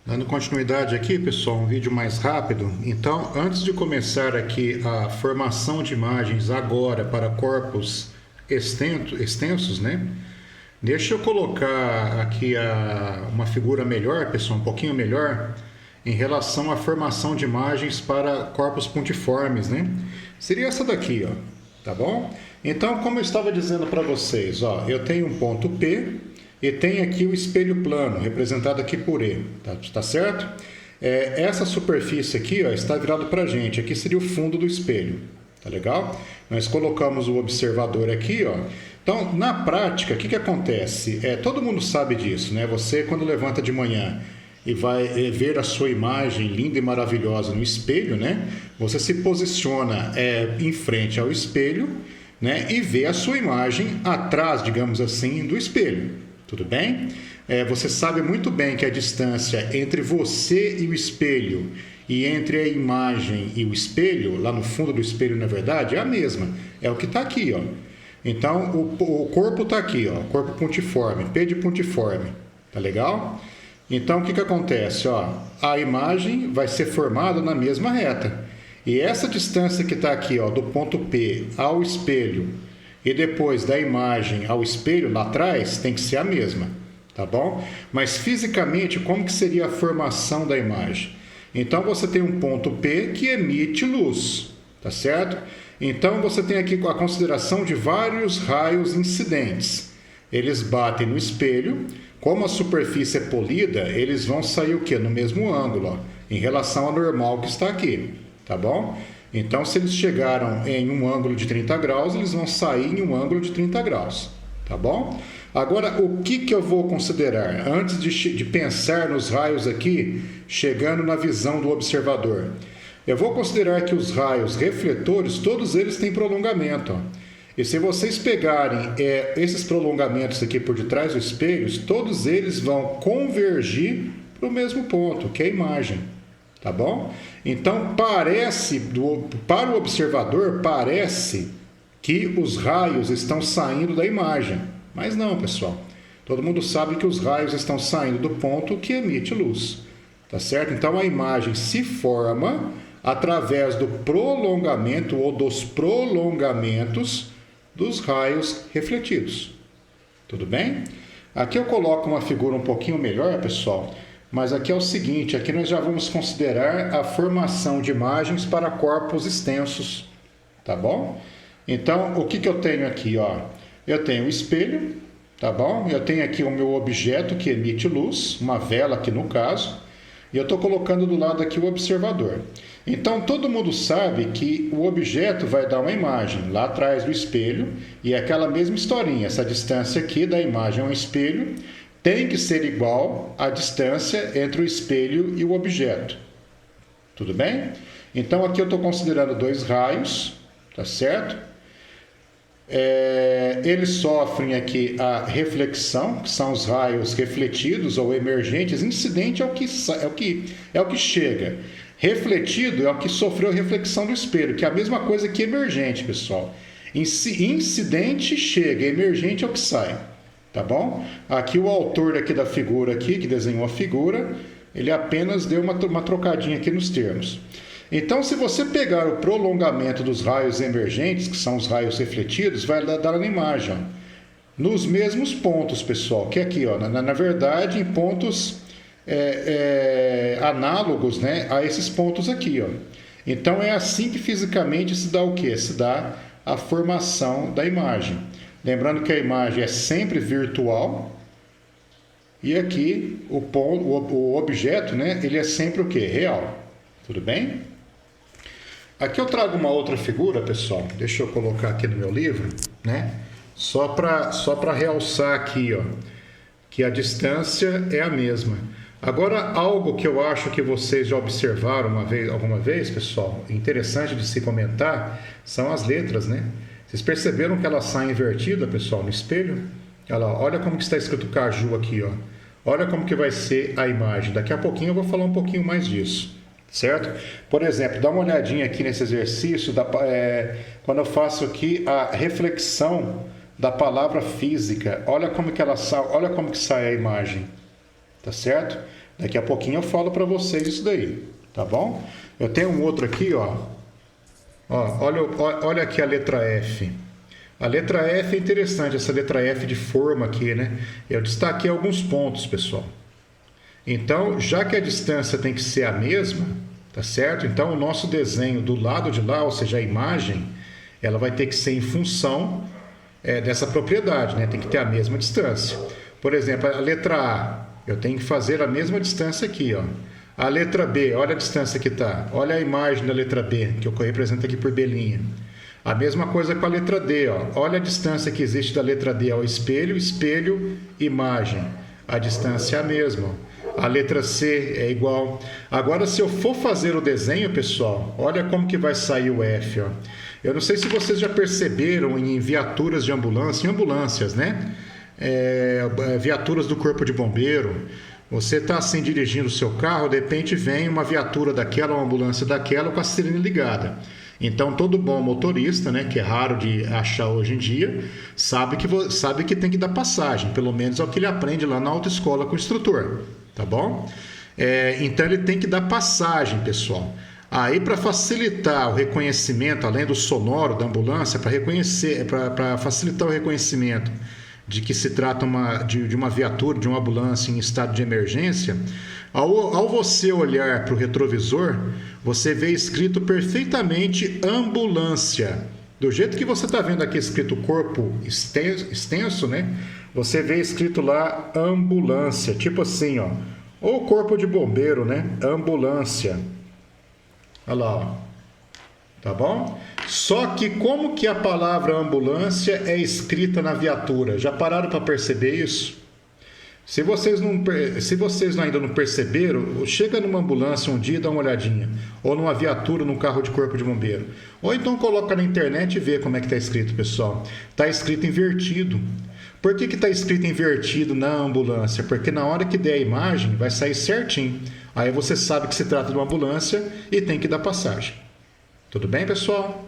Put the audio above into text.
Dando continuidade aqui, pessoal, um vídeo mais rápido. Então, antes de começar aqui a formação de imagens agora para corpos extensos, né? Deixa eu colocar aqui uma figura melhor, pessoal, um pouquinho melhor, em relação à formação de imagens para corpos pontiformes, né? Seria essa daqui, ó, tá bom? Então, como eu estava dizendo para vocês, ó, eu tenho um ponto P e tem aqui o espelho plano, representado aqui por E, tá certo? Essa superfície aqui, ó, está virada para a gente, aqui seria o fundo do espelho, tá legal? Nós colocamos o observador aqui, ó. Então, na prática, o que acontece? Todo mundo sabe disso, né? Você, quando levanta de manhã e vai ver a sua imagem linda e maravilhosa no espelho, né? Você se posiciona em frente ao espelho, né? E vê a sua imagem atrás, digamos assim, do espelho. Tudo bem? Você sabe muito bem que a distância entre você e o espelho e entre a imagem e o espelho, lá no fundo do espelho, na verdade, é a mesma. É o que está aqui, ó. Então, o corpo está aqui, ó, corpo pontiforme, P de pontiforme. Tá legal? Então, o que acontece? Ó, a imagem vai ser formada na mesma reta. E essa distância que está aqui, ó, do ponto P ao espelho e depois da imagem ao espelho lá atrás, tem que ser a mesma, tá bom? Mas fisicamente, como que seria a formação da imagem? Então, você tem um ponto P que emite luz, tá certo? Então, você tem aqui a consideração de vários raios incidentes. Eles batem no espelho, como a superfície é polida, eles vão sair o quê? No mesmo ângulo, ó, em relação ao normal que está aqui, tá bom? Então, se eles chegaram em um ângulo de 30 graus, eles vão sair em um ângulo de 30 graus, tá bom? Agora, o que eu vou considerar antes de pensar nos raios aqui, chegando na visão do observador? Eu vou considerar que os raios refletores, todos eles têm prolongamento, ó. E se vocês pegarem esses prolongamentos aqui por detrás dos espelhos, todos eles vão convergir para o mesmo ponto, que é a imagem. Tá bom? Então, para o observador, parece que os raios estão saindo da imagem. Mas não, pessoal. Todo mundo sabe que os raios estão saindo do ponto que emite luz. Tá certo? Então, a imagem se forma através do prolongamento ou dos prolongamentos dos raios refletidos. Tudo bem? Aqui eu coloco uma figura um pouquinho melhor, pessoal. Mas aqui é o seguinte, aqui nós já vamos considerar a formação de imagens para corpos extensos, tá bom? Então, o que eu tenho aqui, ó? Eu tenho o espelho, tá bom? Eu tenho aqui o meu objeto que emite luz, uma vela aqui no caso, e eu estou colocando do lado aqui o observador. Então, todo mundo sabe que o objeto vai dar uma imagem lá atrás do espelho, e é aquela mesma historinha, essa distância aqui da imagem ao espelho tem que ser igual à distância entre o espelho e o objeto. Tudo bem? Então, aqui eu estou considerando dois raios, tá certo? Eles sofrem aqui a reflexão, que são os raios refletidos ou emergentes. Incidente é o que chega. Refletido é o que sofreu a reflexão do espelho, que é a mesma coisa que emergente, pessoal. Incidente chega, emergente é o que sai. Tá bom? Aqui o autor aqui da figura aqui, que desenhou a figura, ele apenas deu uma trocadinha aqui nos termos. Então, se você pegar o prolongamento dos raios emergentes, que são os raios refletidos, vai dar na imagem, ó, nos mesmos pontos, pessoal, que é aqui, ó, na verdade, em pontos análogos, né, a esses pontos aqui, ó. Então, é assim que fisicamente se dá o quê? Se dá a formação da imagem. Lembrando que a imagem é sempre virtual e aqui o objeto, né, ele é sempre o quê? Real. Tudo bem? Aqui eu trago uma outra figura, pessoal. Deixa eu colocar aqui no meu livro, né? Só para realçar aqui, ó, que a distância é a mesma. Agora, algo que eu acho que vocês já observaram alguma vez, pessoal, interessante de se comentar, são as letras, né? Vocês perceberam que ela sai invertida, pessoal, no espelho? Olha como que está escrito caju aqui, ó. Olha como que vai ser a imagem. Daqui a pouquinho eu vou falar um pouquinho mais disso, certo? Por exemplo, dá uma olhadinha aqui nesse exercício, quando eu faço aqui a reflexão da palavra física. Olha como que sai a imagem, tá certo? Daqui a pouquinho eu falo para vocês isso daí, tá bom? Eu tenho um outro aqui, ó. Olha aqui a letra F. A letra F é interessante, essa letra F de forma aqui, né? Eu destaquei alguns pontos, pessoal. Então, já que a distância tem que ser a mesma, tá certo? Então, o nosso desenho do lado de lá, ou seja, a imagem, ela vai ter que ser em função dessa propriedade, né? Tem que ter a mesma distância. Por exemplo, a letra A, eu tenho que fazer a mesma distância aqui, ó. A letra B, olha a distância que está. Olha a imagem da letra B, que eu represento aqui por B'. A mesma coisa com a letra D, ó. Olha a distância que existe da letra D ao espelho, espelho, imagem. A distância é a mesma. A letra C é igual. Agora, se eu for fazer o desenho, pessoal, olha como que vai sair o F, ó. Eu não sei se vocês já perceberam em viaturas de ambulância, em ambulâncias, né? Viaturas do Corpo de Bombeiro. Você está assim dirigindo o seu carro, de repente vem uma viatura daquela, uma ambulância daquela com a sirene ligada. Então todo bom motorista, né, que é raro de achar hoje em dia, sabe que tem que dar passagem, pelo menos é o que ele aprende lá na autoescola com o instrutor, tá bom? Então ele tem que dar passagem, pessoal. Aí, para facilitar o reconhecimento, além do sonoro da ambulância, para facilitar o reconhecimento de que se trata de uma viatura, de uma ambulância em estado de emergência, ao você olhar para o retrovisor, você vê escrito perfeitamente ambulância. Do jeito que você está vendo aqui escrito corpo extenso, né? Você vê escrito lá ambulância, tipo assim, ó, ou corpo de bombeiro, né? Ambulância. Olha lá, ó. Tá bão? Só que como que a palavra ambulância é escrita na viatura? Já pararam para perceber isso? Se vocês ainda não perceberam, chega numa ambulância um dia e dá uma olhadinha. Ou numa viatura, num carro de corpo de bombeiro. Ou então coloca na internet e vê como é que está escrito, pessoal. Está escrito invertido. Por que está escrito invertido na ambulância? Porque na hora que der a imagem, vai sair certinho. Aí você sabe que se trata de uma ambulância e tem que dar passagem. Tudo bem, pessoal?